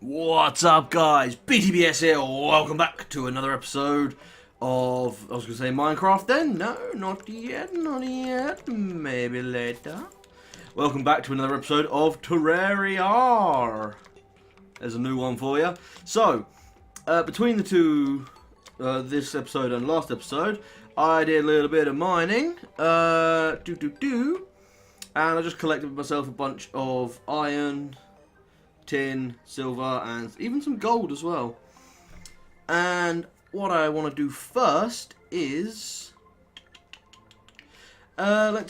What's up, guys? BTBS here. Welcome back to another episode of, I was going to say Minecraft then. No, not yet, not yet. Maybe later. Welcome back to another episode of Terraria. There's a new one for you. So, between the two, this episode and last episode, I did a little bit of mining. And I just collected myself a bunch of iron, tin, silver, and even some gold as well. And what I want to do first is I want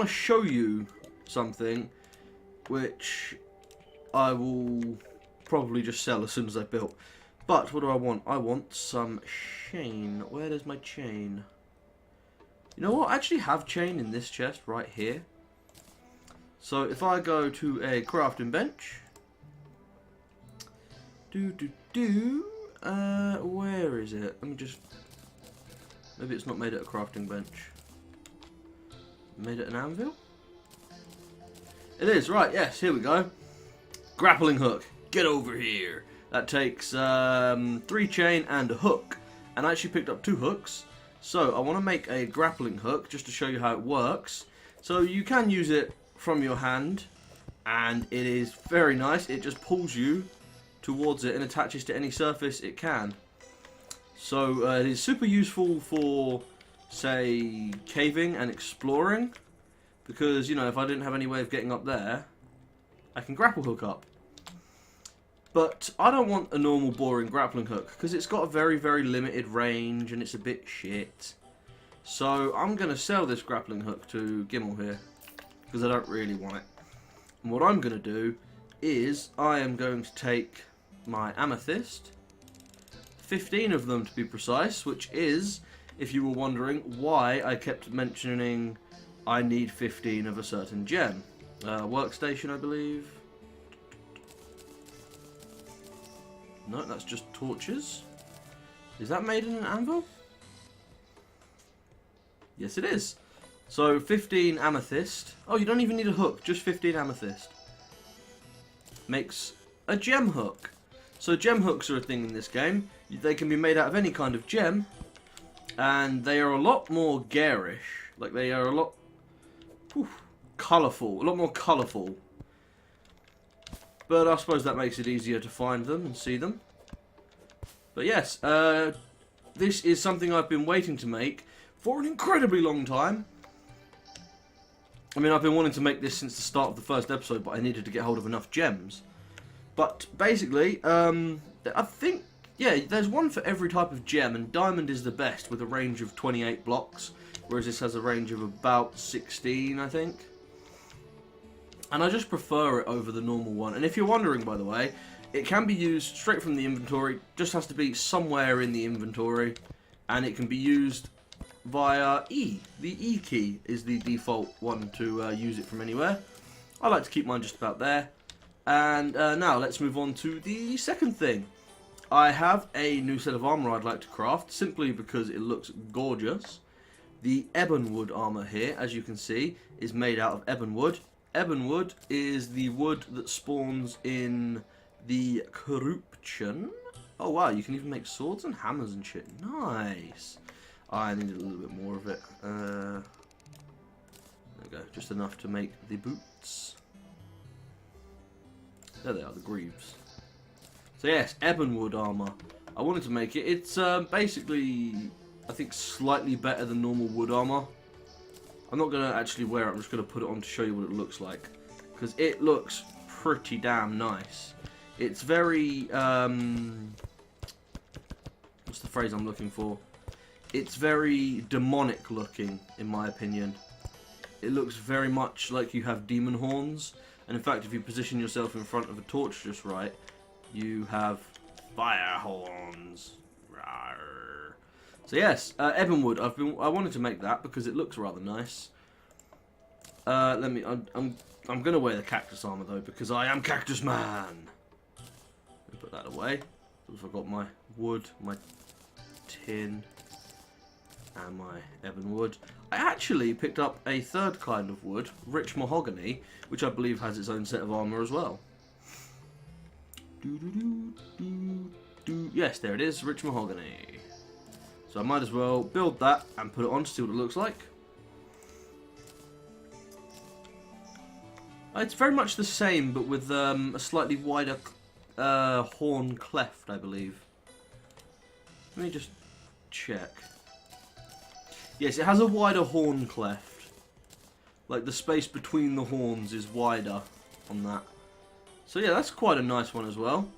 to show you something which I will probably just sell as soon as I built. But what do I want? I want some chain. Where is my chain? You know what? I actually have chain in this chest right here. So if I go to a crafting bench, where is it? Let me just, maybe it's not made it a crafting bench. Made it an anvil? It is, right, yes, here we go. Grappling hook, get over here. That takes 3 chain and a hook. And I actually picked up 2 hooks. So I want to make a grappling hook just to show you how it works. So you can use it from your hand, and it is very nice. It just pulls you towards it and attaches to any surface it can. So it is super useful for, say, caving and exploring, because, you know, if I didn't have any way of getting up there, I can grapple hook up. But I don't want a normal boring grappling hook, because it's got a very, very limited range and it's a bit shit. So I'm going to sell this grappling hook to Gimel here, because I don't really want it. And what I'm going to do is I am going to take my amethyst, 15 of them to be precise, which is, if you were wondering why I kept mentioning I need 15 of a certain gem. Workstation, I believe. No, that's just torches. Is that made in an anvil? Yes, it is. So 15 amethyst. Oh, you don't even need a hook, just 15 amethyst. Makes a gem hook. So gem hooks are a thing in this game. They can be made out of any kind of gem, and they are a lot more garish. Like, they are a lot colourful, a lot more colourful. But I suppose that makes it easier to find them and see them. But yes, this is something I've been waiting to make for an incredibly long time. I mean, I've been wanting to make this since the start of the first episode, but I needed to get hold of enough gems. But basically, I think, yeah, there's one for every type of gem, and diamond is the best with a range of 28 blocks, whereas this has a range of about 16, I think. And I just prefer it over the normal one. And if you're wondering, by the way, it can be used straight from the inventory, just has to be somewhere in the inventory, and it can be used via E. The E key is the default one to use it from anywhere. I like to keep mine just about there. And now let's move on to the second thing. I have a new set of armor I'd like to craft, simply because it looks gorgeous. The ebon wood armor here, as you can see, is made out of ebon wood. Ebon wood is the wood that spawns in the corruption. Oh wow, you can even make swords and hammers and shit. Nice. I needed a little bit more of it. There we go, just enough to make the boots. There they are, the greaves. So yes, ebon wood armor. I wanted to make it. It's basically, I think, slightly better than normal wood armor. I'm not going to actually wear it, I'm just going to put it on to show you what it looks like. Because it looks pretty damn nice. It's very, what's the phrase I'm looking for? It's very demonic looking, in my opinion. It looks very much like you have demon horns. And in fact, if you position yourself in front of a torch just right, you have fire horns. Rawr. So yes, ebonwood. I wanted to make that because it looks rather nice. I'm gonna wear the cactus armor though, because I am Cactus Man. Let me put that away. I forgot my wood, my tin, and my ebon wood. I actually picked up a third kind of wood, rich mahogany, which I believe has its own set of armor as well. Yes, there it is, rich mahogany. So I might as well build that and put it on to see what it looks like. It's very much the same, but with a slightly wider horn cleft, I believe. Let me just check. Yes, it has a wider horn cleft. Like the space between the horns is wider on that. So yeah, that's quite a nice one as well.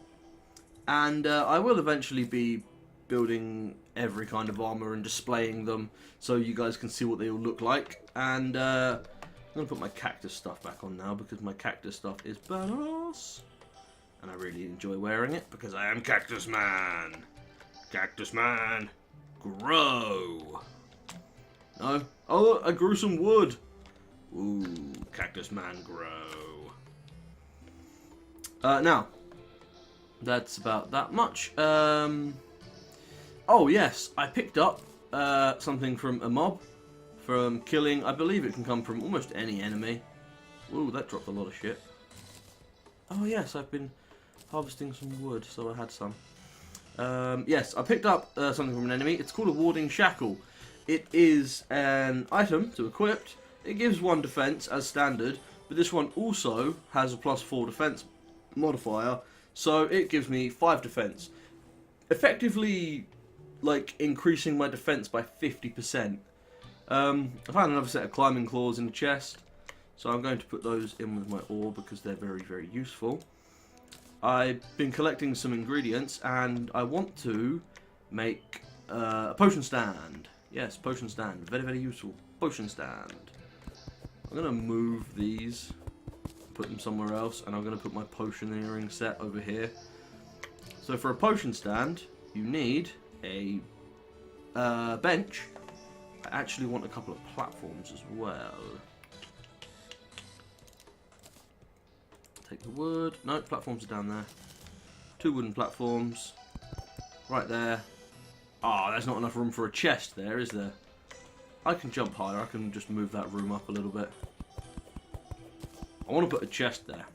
And I will eventually be building every kind of armor and displaying them so you guys can see what they all look like. And I'm going to put my cactus stuff back on now because my cactus stuff is badass. And I really enjoy wearing it because I am Cactus Man. Cactus Man, grow. No? Oh, I grew some wood. Ooh, Cactus Man, grow. Now, that's about that much. Oh, yes, I picked up something from a mob. From killing, I believe it can come from almost any enemy. Ooh, that dropped a lot of shit. Oh, yes, I've been harvesting some wood, so I had some. Yes, I picked up something from an enemy. It's called a warding shackle. It is an item to equip. It gives 1 defense as standard, but this one also has a +4 defense modifier, so it gives me 5 defense. Effectively, like, increasing my defense by 50%. I found another set of climbing claws in the chest, so I'm going to put those in with my ore because they're very, very useful. I've been collecting some ingredients and I want to make a potion stand. Yes, potion stand. Very, very useful. Potion stand. I'm going to move these, put them somewhere else, and I'm going to put my potioneering set over here. So for a potion stand, you need a bench. I actually want a couple of platforms as well. Take the wood. No, platforms are down there. 2 wooden platforms. Right there. Ah, there's not enough room for a chest there, is there? I can jump higher. I can just move that room up a little bit. I want to put a chest there.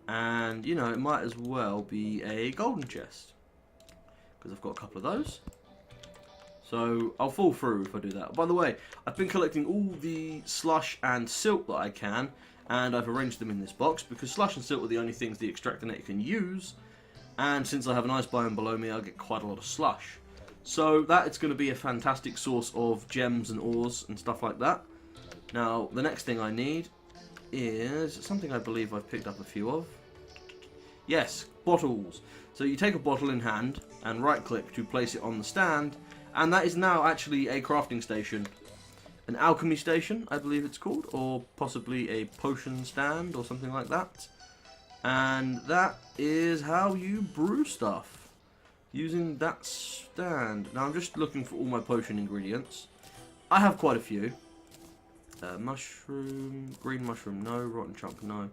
And, you know, it might as well be a golden chest. Because I've got a couple of those. So, I'll fall through if I do that. By the way, I've been collecting all the slush and silt that I can. And I've arranged them in this box because slush and silt are the only things the extractor net can use. And since I have an ice biome below me, I'll get quite a lot of slush. So that is going to be a fantastic source of gems and ores and stuff like that. Now, the next thing I need is something I believe I've picked up a few of. Yes, bottles. So you take a bottle in hand and right click to place it on the stand. And that is now actually a crafting station. An alchemy station, I believe it's called, or possibly a potion stand or something like that. And that is how you brew stuff, using that stand. Now I'm just looking for all my potion ingredients. I have quite a few. Mushroom, green mushroom, no. Rotten chunk, no.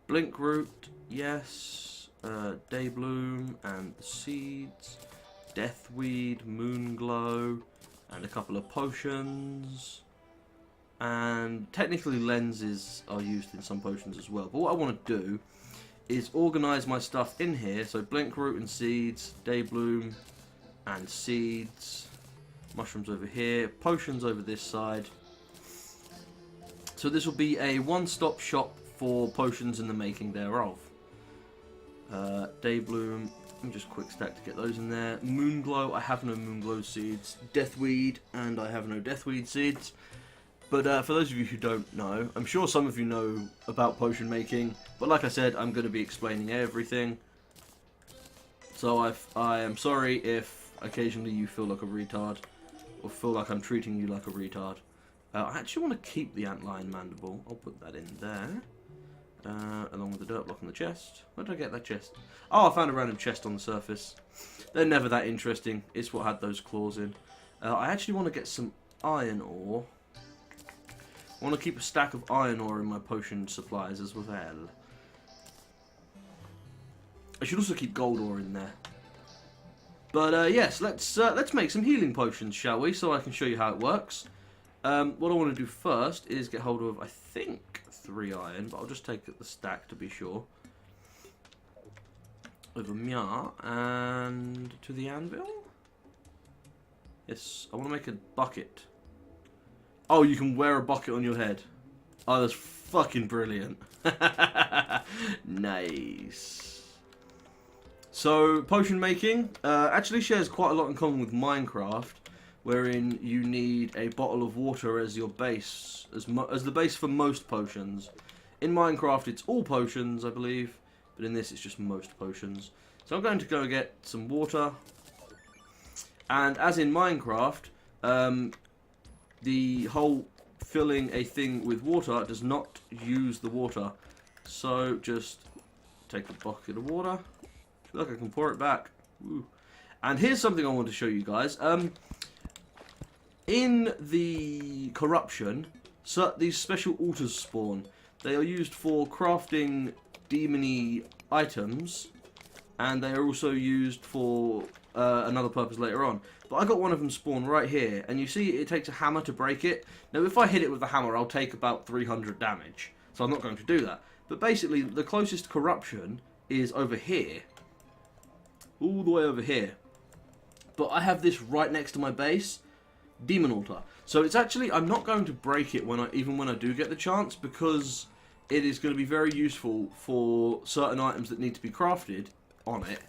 Blink root, yes. Daybloom and the seeds. Deathweed, moonglow, and a couple of potions. And technically lenses are used in some potions as well. But what I want to do is organise my stuff in here. So blink root and seeds, daybloom and seeds, mushrooms over here, potions over this side. So this will be a one-stop shop for potions and the making thereof. Daybloom, let me just quick stack to get those in there. Moonglow, I have no moonglow seeds. Deathweed, and I have no deathweed seeds. But for those of you who don't know, I'm sure some of you know about potion making, but like I said, I'm going to be explaining everything. So I am sorry if occasionally you feel like a retard, or feel like I'm treating you like a retard. I actually want to keep the antlion mandible. I'll put that in there, along with the dirt block on the chest. Where did I get that chest? Oh, I found a random chest on the surface. They're never that interesting. It's what had those claws in. I actually want to get some iron ore. I want to keep a stack of iron ore in my potion supplies as well. I should also keep gold ore in there. But yes, let's make some healing potions, shall we? So I can show you how it works. What I want to do first is get hold of, I think, 3 iron, but I'll just take the stack to be sure. over Mia and to the anvil. Yes, I want to make a bucket. Oh, you can wear a bucket on your head. Oh, that's fucking brilliant. Nice. So, potion making actually shares quite a lot in common with Minecraft, wherein you need a bottle of water as your base, as the base for most potions. In Minecraft, it's all potions, I believe, but in this, it's just most potions. So I'm going to go get some water, and as in Minecraft, the whole filling a thing with water does not use the water. So just take a bucket of water. Look, I can pour it back. Woo. And here's something I want to show you guys. In the corruption, so these special altars spawn. They are used for crafting demony items, and they are also used for another purpose later on. But I got one of them spawn right here, and you see it takes a hammer to break it. Now, if I hit it with the hammer, I'll take about 300 damage, so I'm not going to do that. But basically, the closest corruption is over here. All the way over here. But I have this right next to my base, Demon Altar. So it's actually, I'm not going to break it even when I do get the chance, because it is going to be very useful for certain items that need to be crafted on it.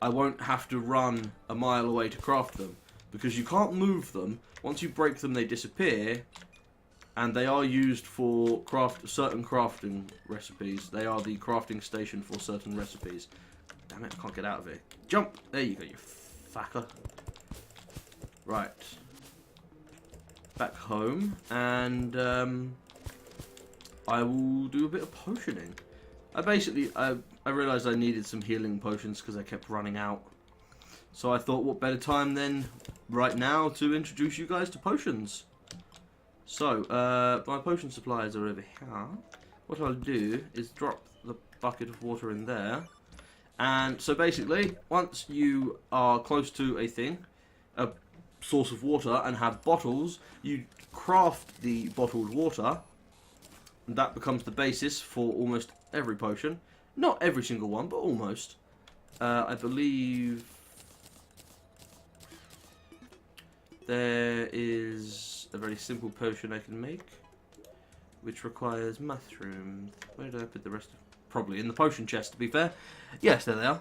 I won't have to run a mile away to craft them, because you can't move them. Once you break them, they disappear, and they are used for certain crafting recipes. They are the crafting station for certain recipes. Damn it, I can't get out of here. Jump! There you go, you fucker. Right. Back home, and I will do a bit of potioning. I realised I needed some healing potions because I kept running out. So I thought, what better time than right now to introduce you guys to potions. So, my potion supplies are over here. What I'll do is drop the bucket of water in there. And so basically, once you are close to a thing, a source of water, and have bottles, you craft the bottled water, and that becomes the basis for almost every potion. Not every single one, but almost. I believe there is a very simple potion I can make, which requires mushrooms. Where did I put the rest of? Probably in the potion chest, to be fair. Yes, there they are.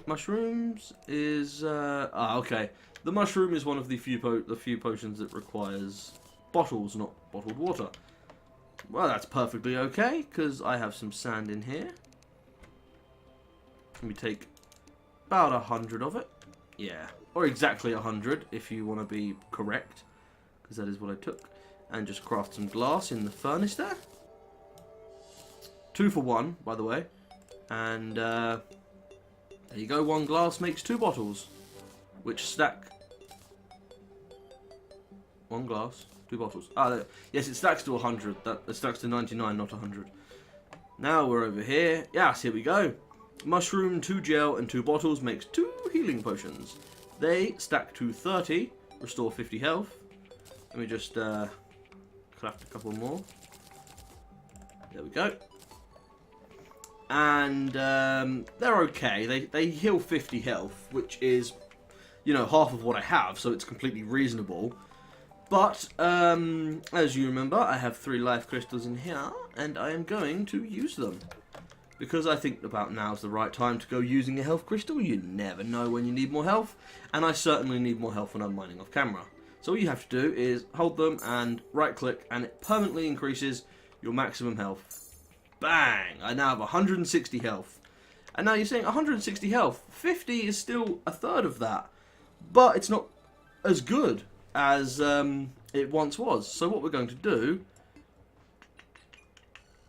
Mushrooms is okay. The mushroom is one of the few potions that requires bottles, not bottled water. Well, that's perfectly okay, because I have some sand in here. Let me take about 100 of it. Yeah, or exactly 100 if you want to be correct, because that is what I took. And just craft some glass in the furnace there. 2 for 1, by the way. And there you go, 1 glass makes 2 bottles, which stack. 1 glass, 2 bottles. Ah, there. Yes, it stacks to 100. It stacks to 99, not 100. Now we're over here. Yes, here we go. Mushroom, 2 gel, and 2 bottles makes 2 healing potions. They stack to 30, restore 50 health. Let me just craft a couple more. There we go. And they're okay. They heal 50 health, which is, you know, half of what I have, so it's completely reasonable. But, as you remember, I have 3 life crystals in here, and I am going to use them. Because I think about now's the right time to go using a health crystal. You never know when you need more health, and I certainly need more health when I'm mining off camera. So all you have to do is hold them and right-click, and it permanently increases your maximum health. Bang! I now have 160 health. And now you're saying 160 health. 50 is still a third of that. But it's not as good as it once was. So what we're going to do...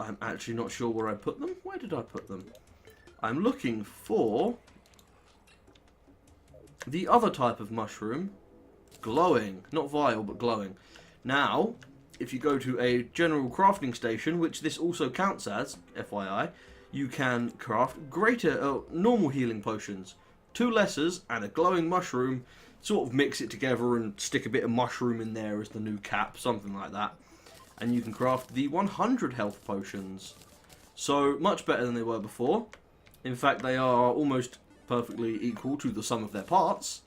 I'm actually not sure where I put them. Where did I put them? I'm looking for the other type of mushroom. Glowing. Not vile, but glowing. Now... if you go to a general crafting station, which this also counts as, FYI, you can craft normal healing potions. 2 lessers and a glowing mushroom, sort of mix it together and stick a bit of mushroom in there as the new cap, something like that. And you can craft the 100 health potions. So, much better than they were before. In fact, they are almost perfectly equal to the sum of their parts,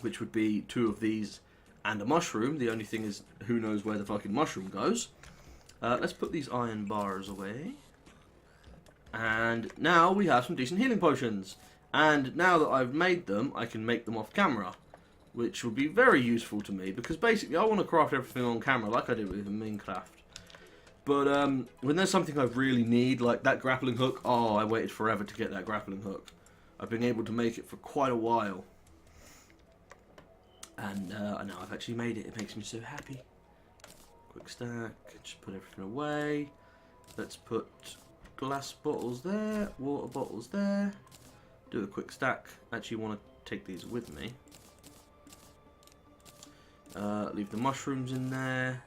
which would be 2 of these and a mushroom. The only thing is, who knows where the fucking mushroom goes. Let's put these iron bars away. And now we have some decent healing potions. And now that I've made them, I can make them off camera, which will be very useful to me, because basically I want to craft everything on camera like I did with Minecraft. But when there's something I really need, like that grappling hook, oh, I waited forever to get that grappling hook. I've been able to make it for quite a while. And now I've actually made it. It makes me so happy. Quick stack, just put everything away. Let's put glass bottles there, water bottles there. Do a quick stack. Actually want to take these with me. Leave the mushrooms in there.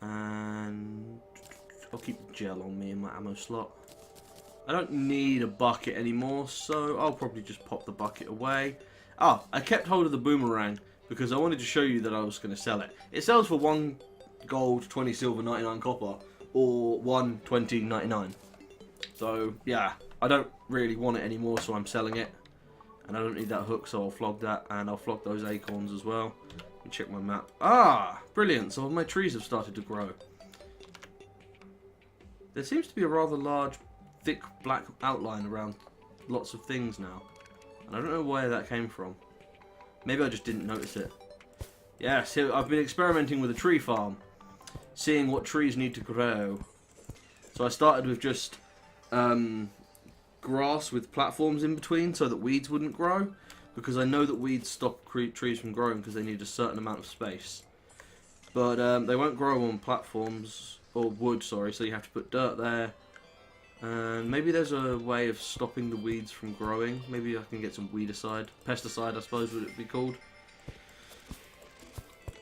And I'll keep the gel on me in my ammo slot. I don't need a bucket anymore, so I'll probably just pop the bucket away. Ah, I kept hold of the boomerang because I wanted to show you that I was going to sell it. It sells for 1 gold, 20 silver, 99 copper, or 1 20, 99. So yeah, I don't really want it anymore, so I'm selling it. And I don't need that hook, so I'll flog that, and I'll flog those acorns as well. Let me check my map. Ah, brilliant! So my trees have started to grow. There seems to be a rather large, thick black outline around lots of things now. And I don't know where that came from. Maybe I just didn't notice it. Yes, here, I've been experimenting with a tree farm, seeing what trees need to grow. So I started with just grass with platforms in between so that weeds wouldn't grow, because I know that weeds stop trees from growing because they need a certain amount of space. But they won't grow on platforms, or wood, sorry, so you have to put dirt there. And maybe there's a way of stopping the weeds from growing. Maybe I can get some weedicide, pesticide I suppose would it be called.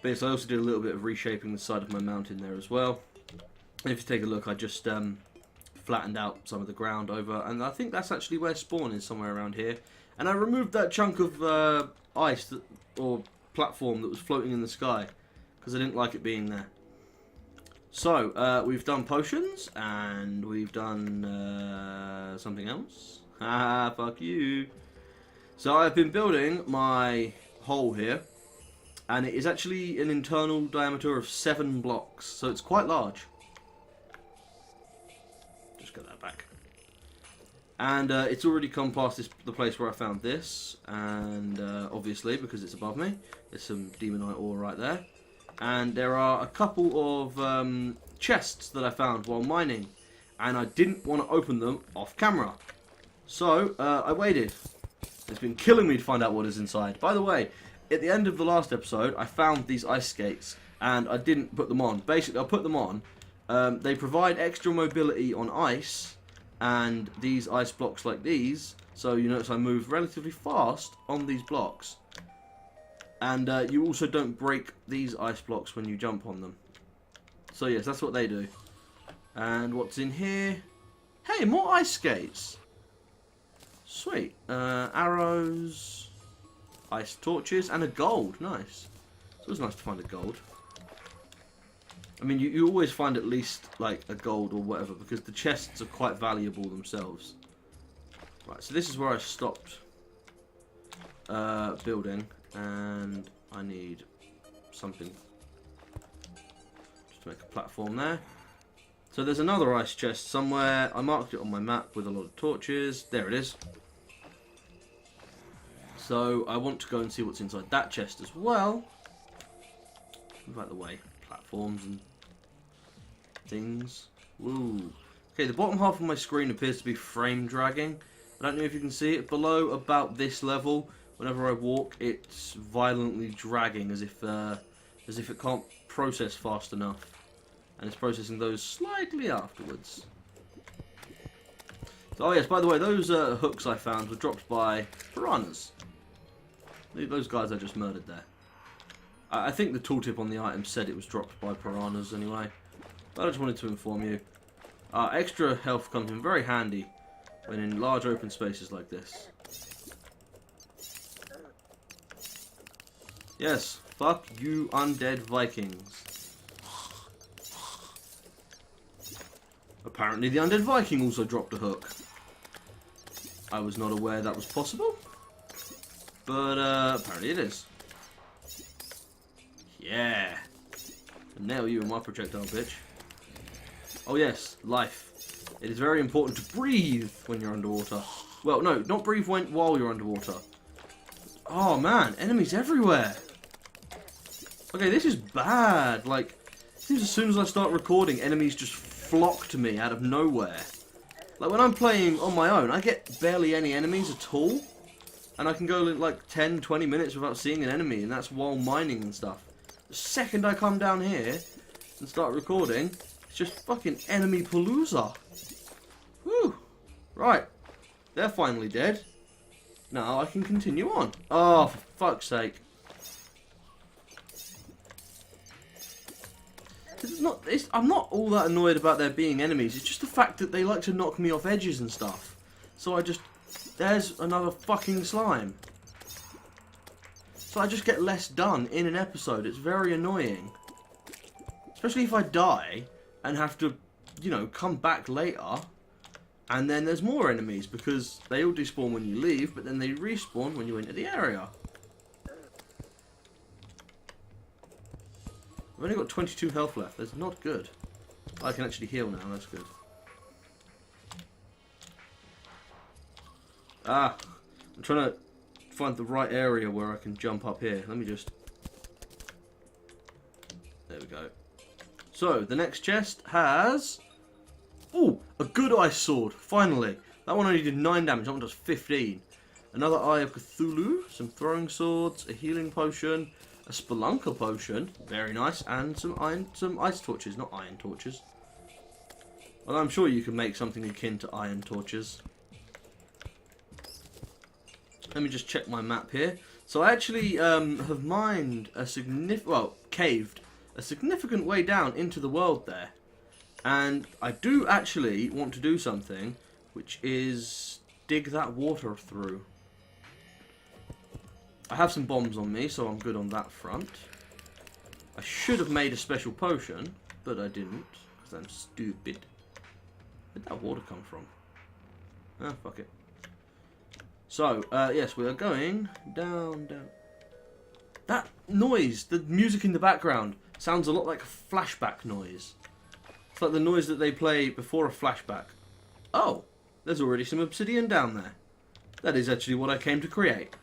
But yes, I also did a little bit of reshaping the side of my mountain there as well. And if you take a look, I just flattened out some of the ground over, and I think that's actually where spawn is, somewhere around here. And I removed that chunk of ice or platform that was floating in the sky because I didn't like it being there. So we've done potions and we've done something else. Haha, fuck you. So I've been building my hole here, and it is actually an internal diameter of 7 blocks, so it's quite large. Just get that back. And it's already come past the place where I found this, and obviously because it's above me, there's some demonite ore right there. And there are a couple of chests that I found while mining, and I didn't want to open them off camera. So I waited. It's been killing me to find out what is inside. By the way, at the end of the last episode, I found these ice skates, and I didn't put them on. Basically, I put them on. They provide extra mobility on ice, and these ice blocks like these, so you notice I move relatively fast on these blocks. And you also don't break these ice blocks when you jump on them. So yes, that's what they do. And what's in here? Hey, more ice skates. Sweet. Arrows, ice torches, and a gold. Nice. It's always nice to find a gold. I mean, you always find at least like a gold or whatever, because the chests are quite valuable themselves. Right, so this is where I stopped building. And I need something just to make a platform there. So there's another ice chest somewhere. I marked it on my map with a lot of torches. There it is. So I want to go and see what's inside that chest as well. Move out the way. Platforms and things. Woo. Okay, the bottom half of my screen appears to be frame dragging. I don't know if you can see it. Below about this level, whenever I walk, it's violently dragging as if it can't process fast enough, and it's processing those slightly afterwards. So, oh yes, by the way, those hooks I found were dropped by piranhas. Those guys I just murdered there. I think the tooltip on the item said it was dropped by piranhas anyway, but I just wanted to inform you. Extra health comes in very handy when in large open spaces like this. Yes, fuck you undead Vikings. Apparently the undead Viking also dropped a hook. I was not aware that was possible. But apparently it is. Yeah. Nail you in my projectile, bitch. Oh yes, life. It is very important to breathe when you're underwater. Well, no, not breathe while you're underwater. Oh man, enemies everywhere. Okay, this is bad. Like, seems as soon as I start recording, enemies just flock to me out of nowhere. Like, when I'm playing on my own, I get barely any enemies at all. And I can go like 10, 20 minutes without seeing an enemy, and that's while mining and stuff. The second I come down here and start recording, it's just fucking enemy palooza. Whew. Right. They're finally dead. Now I can continue on. Oh, for fuck's sake. I'm not all that annoyed about there being enemies. It's just the fact that they like to knock me off edges and stuff. So there's another fucking slime. So I just get less done in an episode. It's very annoying. Especially if I die and have to, you know, come back later. And then there's more enemies because they all despawn when you leave, but then they respawn when you enter the area. I've only got 22 health left. That's not good. I can actually heal now. That's good. Ah, I'm trying to find the right area where I can jump up here. Let me just... There we go. So, the next chest has... Oh, a good ice sword. Finally. That one only did 9 damage. That one does 15. Another Eye of Cthulhu. Some throwing swords. A healing potion. A Spelunker potion. Very nice. And some ice torches. Not iron torches. Well, I'm sure you can make something akin to iron torches. Let me just check my map here. So I actually have mined a caved a significant way down into the world there. And I do actually want to do something, which is dig that water through. I have some bombs on me, so I'm good on that front. I should have made a special potion, but I didn't, because I'm stupid. Where'd that water come from? Ah, fuck it. So, yes, we are going down. That noise, the music in the background, sounds a lot like a flashback noise. It's like the noise that they play before a flashback. Oh, there's already some obsidian down there. That is actually what I came to create.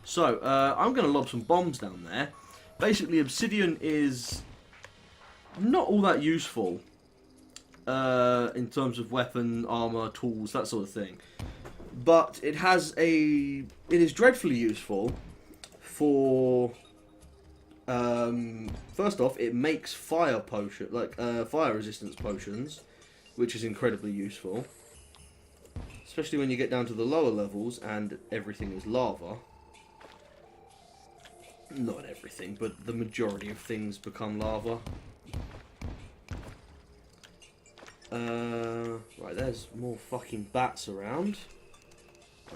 So, I'm going to lob some bombs down there. Basically, obsidian is not all that useful in terms of weapon, armor, tools, that sort of thing. But it is dreadfully useful for, first off, it makes fire fire resistance potions, which is incredibly useful. Especially when you get down to the lower levels and everything is lava. Not everything, but the majority of things become lava. Right, there's more fucking bats around.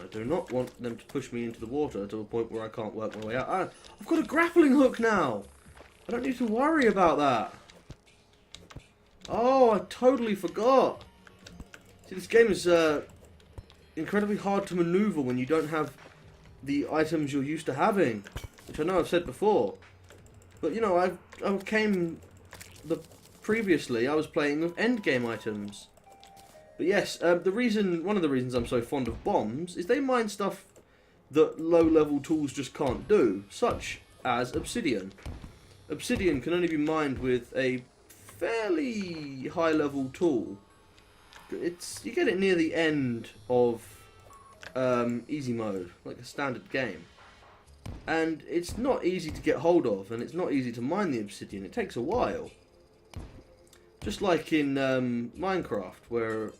I do not want them to push me into the water to a point where I can't work my way out. I've got a grappling hook now! I don't need to worry about that. Oh, I totally forgot. See, this game is incredibly hard to maneuver when you don't have the items you're used to having. Which I know I've said before. But, you know, previously I was playing with endgame items. But yes, one of the reasons I'm so fond of bombs is they mine stuff that low-level tools just can't do, such as obsidian. Obsidian can only be mined with a fairly high-level tool. You get it near the end of easy mode, like a standard game. And it's not easy to get hold of, and it's not easy to mine the obsidian. It takes a while. Just like in Minecraft, where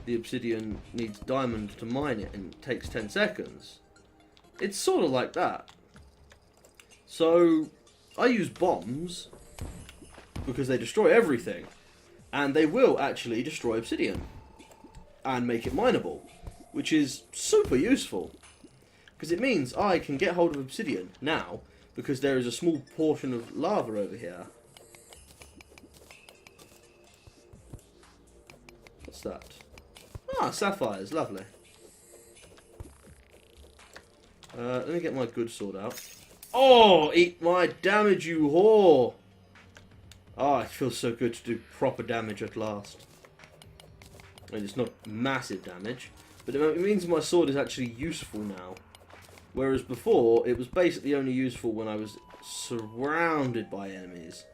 the obsidian needs diamond to mine it and it takes 10 seconds. It's sort of like that. So, I use bombs because they destroy everything. And they will actually destroy obsidian and make it mineable, which is super useful. Because it means I can get hold of obsidian now, because there is a small portion of lava over here. What's that? Ah, sapphires, lovely. Let me get my good sword out. Oh, eat my damage, you whore! Oh, it feels so good to do proper damage at last. I mean, it's not massive damage, but it means my sword is actually useful now. Whereas before, it was basically only useful when I was surrounded by enemies.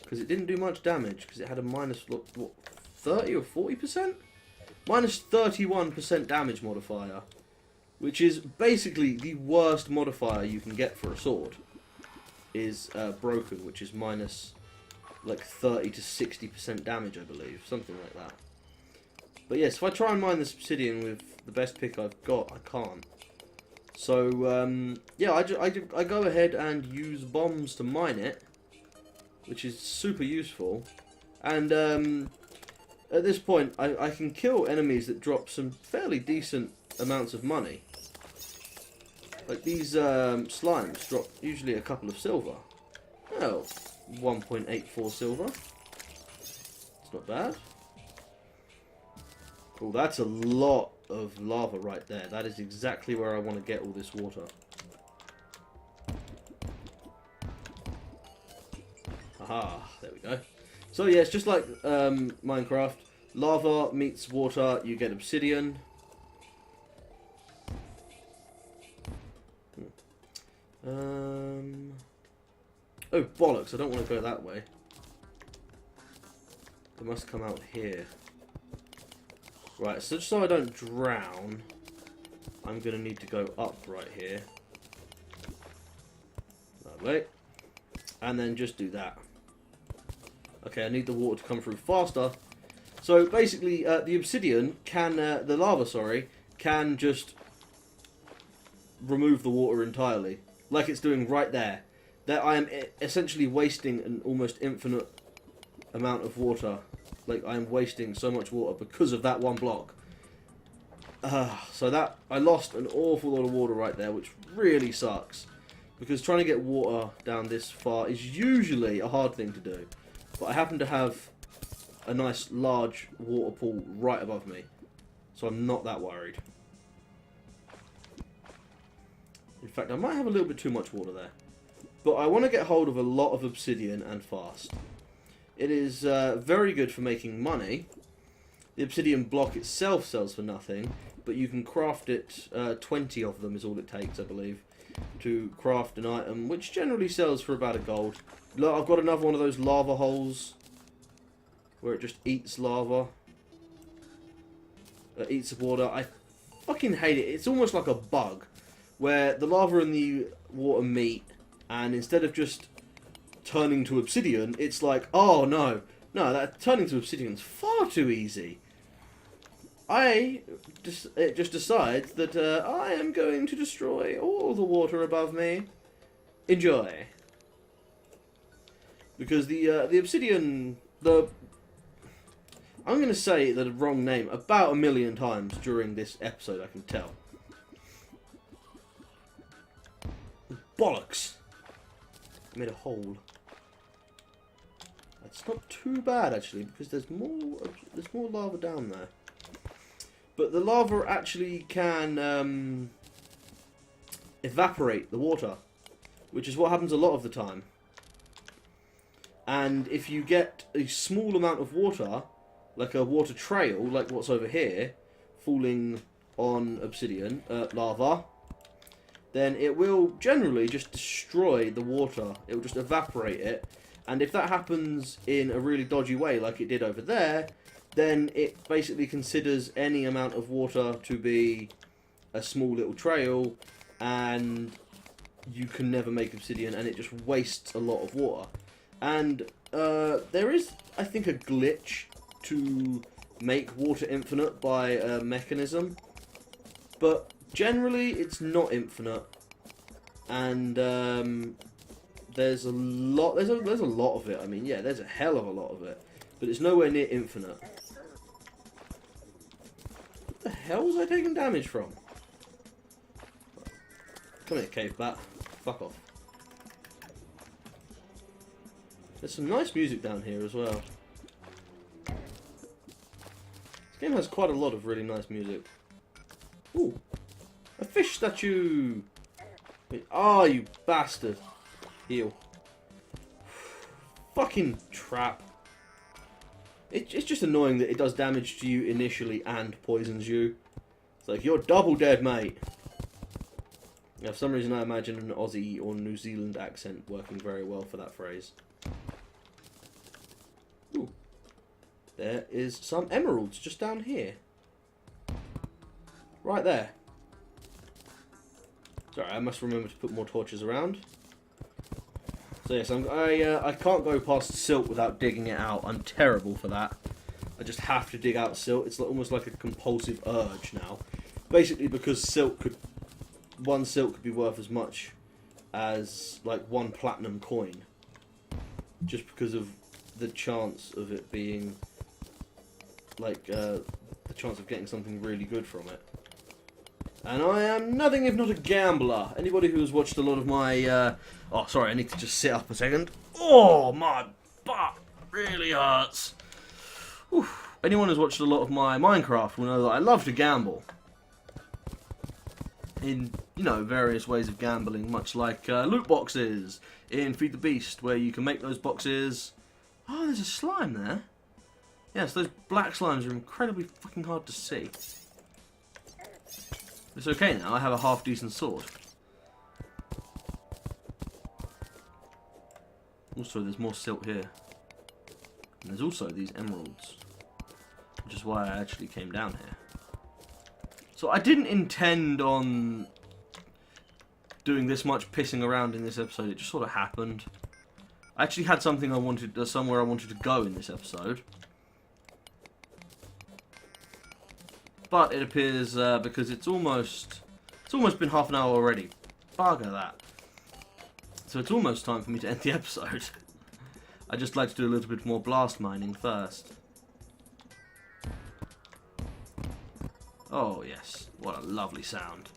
Because it didn't do much damage, because it had a minus, what, 30 or 40%? Minus 31% damage modifier. Which is basically the worst modifier you can get for a sword. Is broken, which is minus like 30 to 60% damage, I believe. Something like that. But yes, if I try and mine this obsidian with the best pick I've got, I can't. So, yeah, I go ahead and use bombs to mine it. Which is super useful. And at this point, I can kill enemies that drop some fairly decent amounts of money. Like these slimes drop usually a couple of silver. Oh, 1.84 silver. It's not bad. Oh, that's a lot of lava right there. That is exactly where I want to get all this water. Aha, there we go. So yeah, it's just like Minecraft. Lava meets water, you get obsidian. Oh, bollocks, I don't want to go that way. I must come out here. Right, so just so I don't drown, I'm going to need to go up right here. Lovely. And then just do that. Okay, I need the water to come through faster. So basically, the obsidian can, the lava, sorry, can just remove the water entirely. Like it's doing right there. That I am essentially wasting an almost infinite amount of water. Like I am wasting so much water because of that one block. So that I lost an awful lot of water right there, which really sucks. Because trying to get water down this far is usually a hard thing to do. But I happen to have a nice large water pool right above me. So I'm not that worried. In fact, I might have a little bit too much water there. But I want to get hold of a lot of obsidian and fast. It is very good for making money. The obsidian block itself sells for nothing. But you can craft it, 20 of them is all it takes, I believe, to craft an item, which generally sells for about a gold. Look, I've got another one of those lava holes where it just eats lava. Eats water. I fucking hate it. It's almost like a bug where the lava and the water meet, and instead of just turning to obsidian, it's like, oh no, that turning to obsidian's far too easy. It just decides that I am going to destroy all the water above me. Enjoy. Because the obsidian, I'm going to say the wrong name about 1,000,000 times during this episode, I can tell. Bollocks! I made a hole. That's not too bad actually, because there's more lava down there. But the lava actually can evaporate the water, which is what happens a lot of the time. And if you get a small amount of water, like a water trail, like what's over here, falling on obsidian, lava, then it will generally just destroy the water. It will just evaporate it. And if that happens in a really dodgy way, like it did over there, then it basically considers any amount of water to be a small little trail, and you can never make obsidian, and it just wastes a lot of water. And there is, I think, a glitch to make water infinite by a mechanism, but generally it's not infinite. And there's a lot of it. I mean, yeah, there's a hell of a lot of it, but it's nowhere near infinite. What the hell was I taking damage from? Come here, cave bat. Fuck off. There's some nice music down here as well. This game has quite a lot of really nice music. Ooh. A fish statue! Oh, you bastard. Heal. Fucking trap. It's just annoying that it does damage to you initially and poisons you. It's like, you're double dead, mate. Now, for some reason I imagine an Aussie or New Zealand accent working very well for that phrase. Ooh. There is some emeralds just down here. Right there. Sorry, I must remember to put more torches around. So yes, I can't go past silt without digging it out. I'm terrible for that. I just have to dig out silt. It's almost like a compulsive urge now. Basically because one silt could be worth as much as like 1 platinum coin. Just because of the chance of it being like the chance of getting something really good from it. And I am nothing if not a gambler. Anybody who has watched a lot of my... oh, sorry, I need to just sit up a second. Oh, my butt really hurts. Oof. Anyone who's watched a lot of my Minecraft will know that I love to gamble. In, you know, various ways of gambling, much like loot boxes in Feed the Beast, where you can make those boxes... Oh, there's a slime there. Yes, those black slimes are incredibly fucking hard to see. It's okay now, I have a half-decent sword. Also, there's more silt here. And there's also these emeralds. Which is why I actually came down here. So I didn't intend on doing this much pissing around in this episode, it just sort of happened. I actually had something I wanted, somewhere I wanted to go in this episode. But it appears, because it's almost been half an hour already. Bugger that. So it's almost time for me to end the episode. I'd just like to do a little bit more blast mining first. Oh yes, what a lovely sound.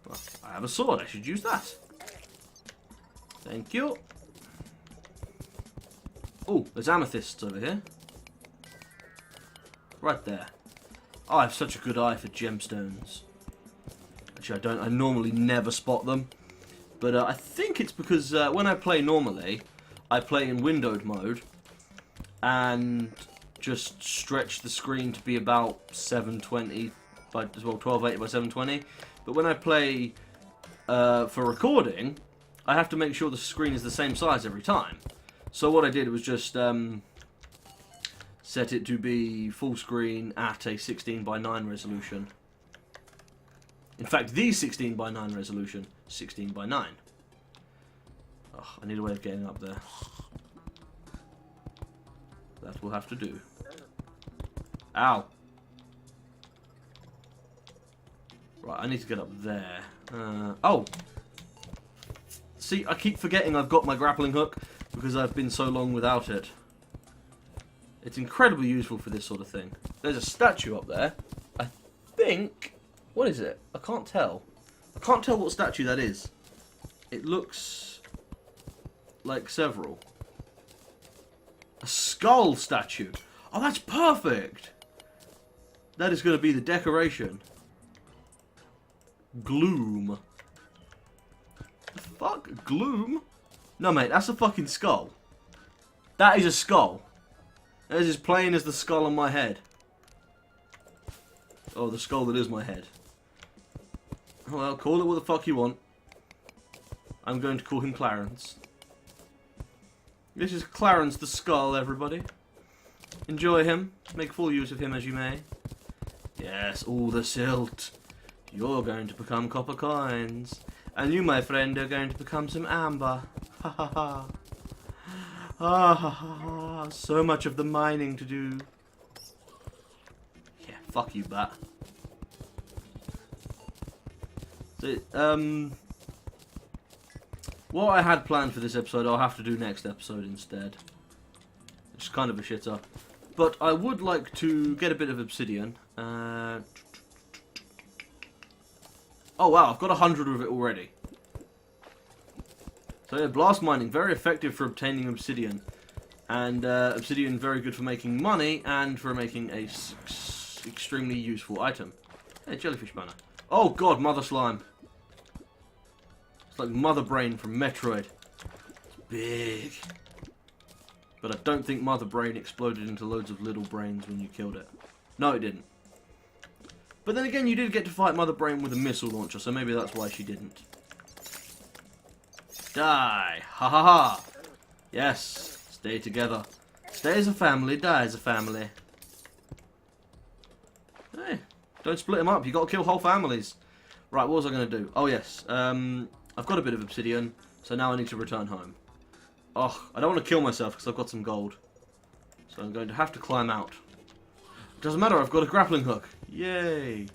Well, I have a sword, I should use that. Thank you. Oh, there's amethysts over here. Right there. Oh, I have such a good eye for gemstones. Actually, I normally never spot them. But I think it's because when I play normally, I play in windowed mode. And just stretch the screen to be about 720 by, well, 1280 by 720. But when I play for recording, I have to make sure the screen is the same size every time. So what I did was just... set it to be full screen at a 16:9 resolution. In fact, the 16:9 resolution, 16:9. Oh, I need a way of getting up there. That will have to do. Ow. Right, I need to get up there. Oh! See, I keep forgetting I've got my grappling hook because I've been so long without it. It's incredibly useful for this sort of thing. There's a statue up there. I think... What is it? I can't tell. I can't tell what statue that is. It looks like several. A skull statue. Oh, that's perfect! That is going to be the decoration. Gloom. The fuck? Gloom? No, mate, that's a fucking skull. That is a skull. That is as plain as the skull on my head. Oh, the skull that is my head. Well, call it what the fuck you want. I'm going to call him Clarence. This is Clarence the Skull, everybody. Enjoy him. Make full use of him as you may. Yes, all the silt. You're going to become copper coins. And you, my friend, are going to become some amber. Ha ha ha. Ah ha ha ha. So much of the mining to do. Yeah, fuck you, bat. So, what I had planned for this episode, I'll have to do next episode instead. It's kind of a shitter. But I would like to get a bit of obsidian. Oh wow, I've got 100 of it already. So yeah, blast mining, very effective for obtaining obsidian. And obsidian very good for making money and for making a extremely useful item. Hey, jellyfish banner. Oh god, Mother Slime. It's like Mother Brain from Metroid. It's big. But I don't think Mother Brain exploded into loads of little brains when you killed it. No, it didn't. But then again, you did get to fight Mother Brain with a missile launcher, so maybe that's why she didn't. Die! Ha ha ha! Yes! Stay together. Stay as a family, die as a family. Hey, don't split them up. You got to kill whole families. Right, what was I going to do? Oh yes, I've got a bit of obsidian, so now I need to return home. Oh, I don't want to kill myself because I've got some gold. So I'm going to have to climb out. It doesn't matter, I've got a grappling hook. Yay!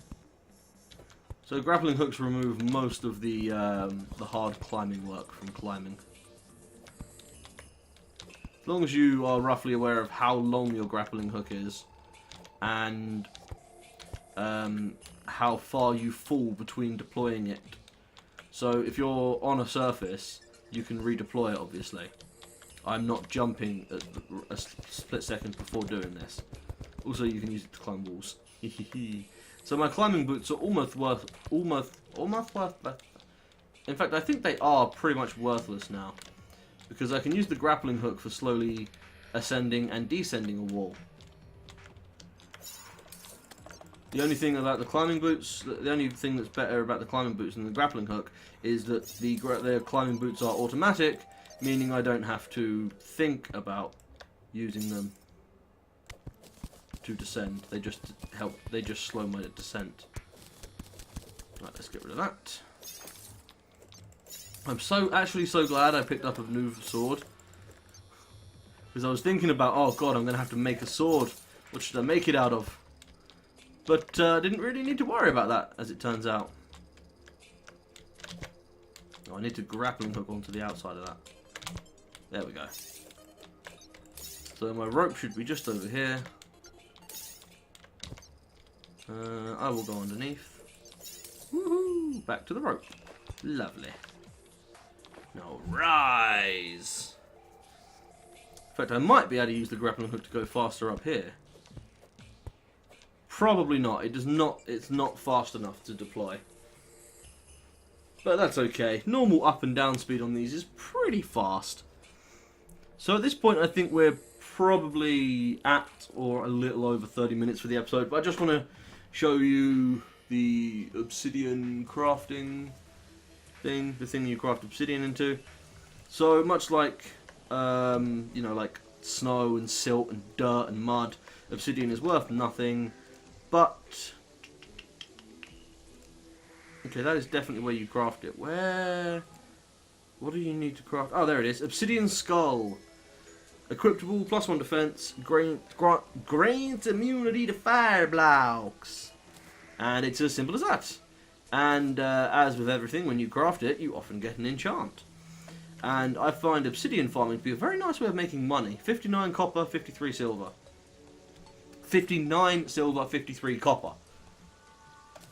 So grappling hooks remove most of the hard climbing work from climbing. As long as you are roughly aware of how long your grappling hook is and how far you fall between deploying it. So if you're on a surface, you can redeploy it, obviously. I'm not jumping at a split second before doing this. Also, you can use it to climb walls. So my climbing boots are almost worthless. In fact, I think they are pretty much worthless now, because I can use the grappling hook for slowly ascending and descending a wall. The only thing about the climbing boots, the only thing that's better about the climbing boots than the grappling hook is that the climbing boots are automatic, meaning I don't have to think about using them to descend. They just help. They just slow my descent. Right, let's get rid of that. I'm actually so glad I picked up a new sword, because I was thinking about, oh god, I'm gonna have to make a sword. What should I make it out of? But didn't really need to worry about that, as it turns out. Oh, I need to grappling hook onto the outside of that. There we go. So my rope should be just over here. I will go underneath. Woohoo! Back to the rope. Lovely. Now rise! In fact, I might be able to use the grappling hook to go faster up here. Probably not. It does not. It's not fast enough to deploy. But that's okay. Normal up and down speed on these is pretty fast. So at this point, I think we're probably at or a little over 30 minutes for the episode. But I just want to show you the obsidian crafting thing, the thing you craft obsidian into. So much like, you know, like snow and silt and dirt and mud, obsidian is worth nothing. But okay, that is definitely where you craft it. Where? What do you need to craft? Oh, there it is. Obsidian skull. Equipable, +1 defense, grants immunity to fire blocks. And it's as simple as that. And as with everything, when you craft it, you often get an enchant. And I find obsidian farming to be a very nice way of making money. 59 copper, 53 silver. 59 silver, 53 copper.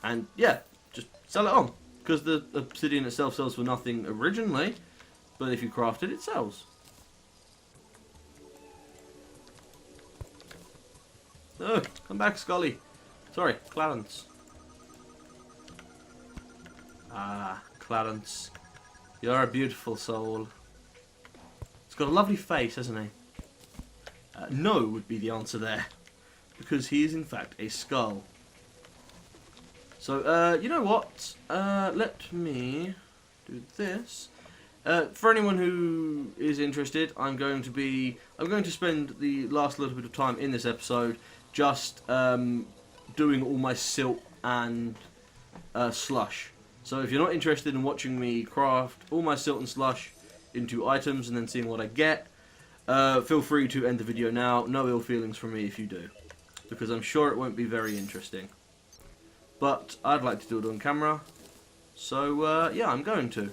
And yeah, just sell it on. Because the obsidian itself sells for nothing originally. But if you craft it, it sells. Oh, come back, Scully. Sorry, Clarence. Ah, Clarence. You're a beautiful soul. He's got a lovely face, hasn't he? No would be the answer there. Because he is, in fact, a skull. So, you know what? Let me do this. For anyone who is interested, I'm going to spend the last little bit of time in this episode just doing all my silt and slush. So if you're not interested in watching me craft all my silt and slush into items and then seeing what I get, feel free to end the video now. No ill feelings from me if you do, because I'm sure it won't be very interesting. But I'd like to do it on camera, so yeah, I'm going to.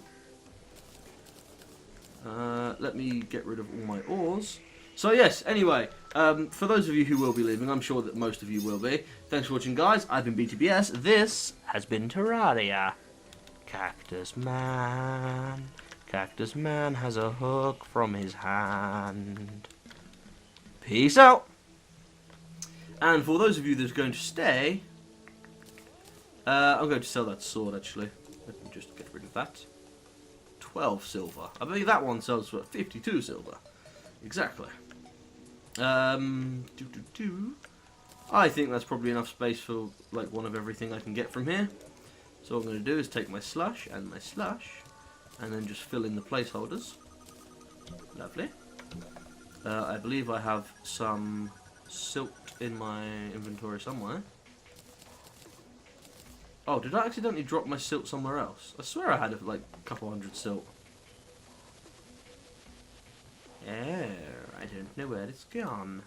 Let me get rid of all my ores. So yes, anyway, for those of you who will be leaving, I'm sure that most of you will be. Thanks for watching, guys. I've been BTBS. This has been Terraria. Cactus Man. Cactus Man has a hook from his hand. Peace out. And for those of you that are going to stay, I'm going to sell that sword, actually. Let me just get rid of that. 12 silver. I believe that one sells for 52 silver. Exactly. I think that's probably enough space for like one of everything I can get from here. So what I'm going to do is take my slash, and then just fill in the placeholders. Lovely. I believe I have some silt in my inventory somewhere. Oh, did I accidentally drop my silt somewhere else? I swear I had like a couple hundred silt. Oh, I don't know where it's gone.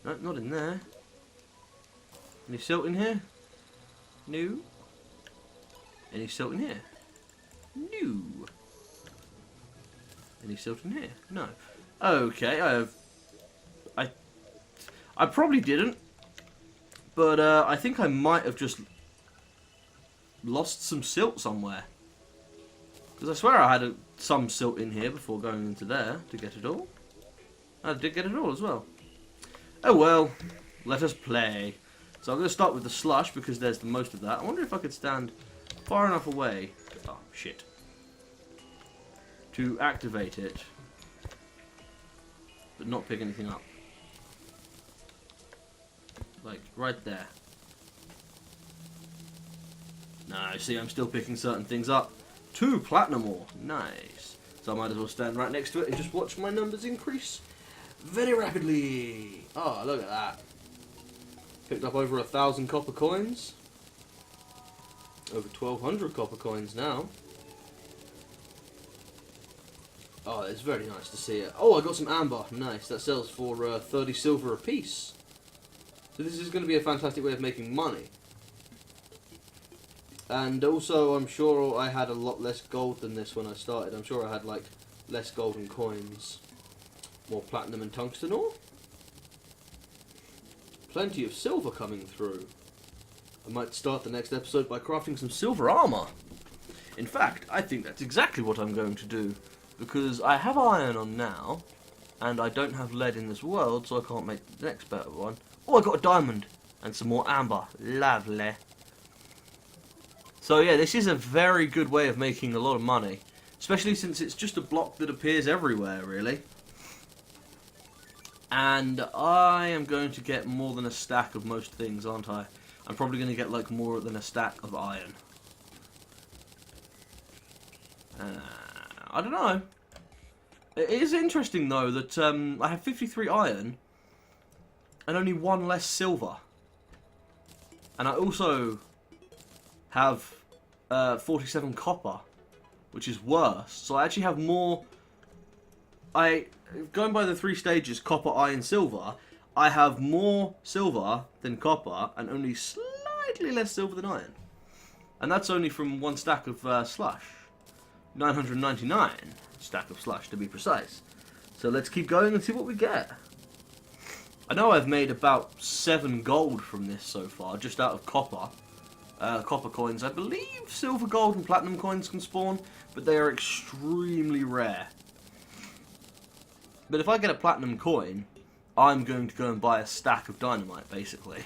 No, not in there. Any silt in here? No. Any silt in here? No. Any silt in here? No. Okay, I probably didn't, but I think I might have just lost some silt somewhere. Because I swear I had some silt in here before going into there to get it all. I did get it all as well. Oh well, let us play. So I'm going to start with the slush because there's the most of that. I wonder if I could stand far enough away. Oh, shit. To activate it. But not pick anything up. Like, right there. No, see, I'm still picking certain things up. 2 platinum ore. Nice. So I might as well stand right next to it and just watch my numbers increase very rapidly. Oh, look at that. Picked up over 1,000 copper coins. Over 1,200 copper coins now. Oh, it's very nice to see it. Oh, I got some amber. Nice. That sells for 30 silver a piece. So this is going to be a fantastic way of making money. And also, I'm sure I had a lot less gold than this when I started. I'm sure I had, like, less golden coins. More platinum and tungsten ore. Plenty of silver coming through. I might start the next episode by crafting some silver armor. In fact, I think that's exactly what I'm going to do. Because I have iron on now, and I don't have lead in this world, so I can't make the next better one. Oh, I got a diamond and some more amber. Lovely. So yeah, this is a very good way of making a lot of money. Especially since it's just a block that appears everywhere, really. And I am going to get more than a stack of most things, aren't I? I'm probably going to get like more than a stack of iron. I don't know. It is interesting though that I have 53 iron and only 1 less silver. And I also have 47 copper, which is worse. So I actually have more. Going by the 3 stages, copper, iron, silver, I have more silver than copper and only slightly less silver than iron. And that's only from 1 stack of slush. 999 stack of slush to be precise. So let's keep going and see what we get. I know I've made about 7 gold from this so far, just out of copper. Copper coins. I believe silver, gold and platinum coins can spawn, but they are extremely rare. But if I get a platinum coin, I'm going to go and buy a stack of dynamite, basically.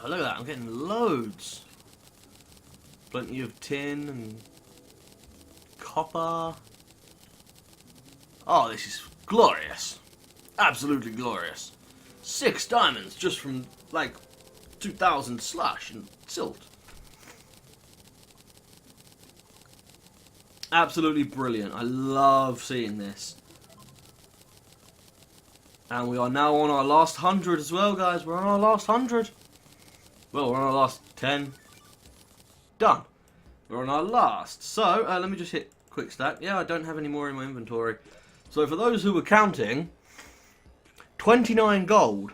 Oh, look at that, I'm getting loads. Plenty of tin and copper. Oh, this is glorious. Absolutely glorious. 6 diamonds just from, like, 2,000 slush and silt. Absolutely brilliant. I love seeing this. And we are now on our last 100 as well, guys. We're on our last 100. Well, we're on our last 10. Done. We're on our last. So, let me just hit quick stack. Yeah, I don't have any more in my inventory. So, for those who were counting, 29 gold.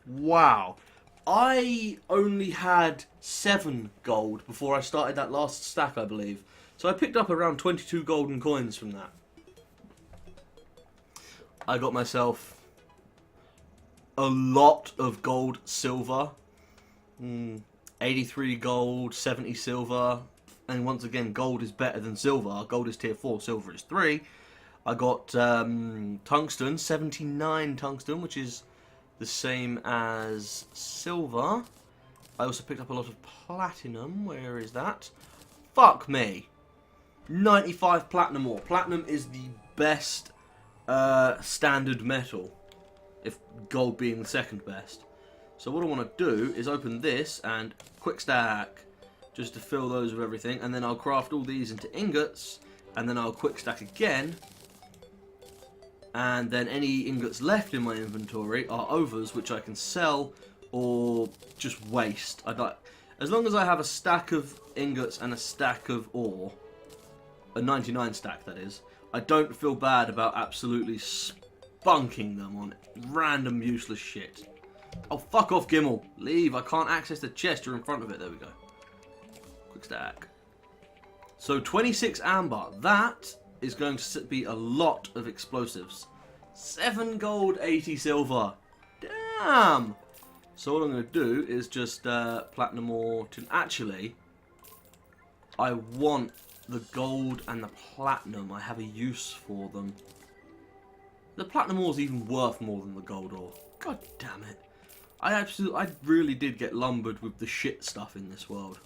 Wow. I only had 7 gold before I started that last stack, I believe. So I picked up around 22 golden coins from that. I got myself a lot of gold, silver. 83 gold, 70 silver. And once again, gold is better than silver. Gold is tier 4, silver is 3. I got tungsten, 79 tungsten, which is the same as silver. I also picked up a lot of platinum. Where is that? Fuck me. 95 platinum ore. Platinum is the best standard metal, if gold being the second best. So what I want to do is open this and quick stack, just to fill those with everything, and then I'll craft all these into ingots, and then I'll quick stack again, and then any ingots left in my inventory are overs, which I can sell or just waste. As long as I have a stack of ingots and a stack of ore, a 99 stack that is, I don't feel bad about absolutely spunking them on random useless shit. Oh, fuck off, Gimmel. Leave. I can't access the chest. You're in front of it. There we go. Quick stack. So 26 amber. That is going to be a lot of explosives. 7 gold, 80 silver. Damn. So what I'm going to do is just platinum ore to... Actually, I want the gold and the platinum. I have a use for them. The platinum ore is even worth more than the gold ore. God damn it. I really did get lumbered with the shit stuff in this world.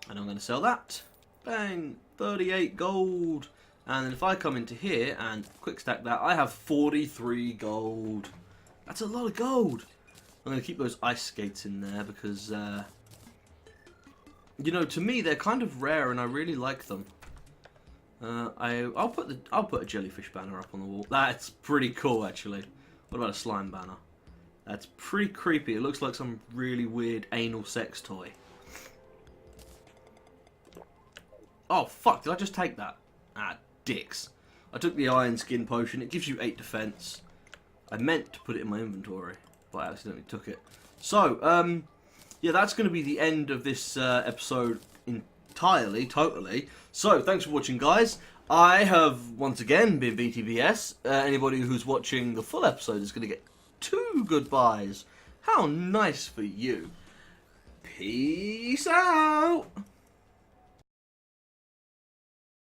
And I'm going to sell that. Bang. 38 gold. And then if I come into here and quick stack that, I have 43 gold. That's a lot of gold. I'm going to keep those ice skates in there because, you know, to me they're kind of rare and I really like them. I'll put a jellyfish banner up on the wall. That's pretty cool, actually. What about a slime banner? That's pretty creepy. It looks like some really weird anal sex toy. Oh, fuck. Did I just take that? Ah, dicks. I took the iron skin potion. It gives you 8 defense. I meant to put it in my inventory, but I accidentally took it. So, yeah, that's going to be the end of this episode entirely, totally. So, thanks for watching, guys. I have, once again, been BTBS. Anybody who's watching the full episode is going to get 2 goodbyes. How nice for you. Peace out.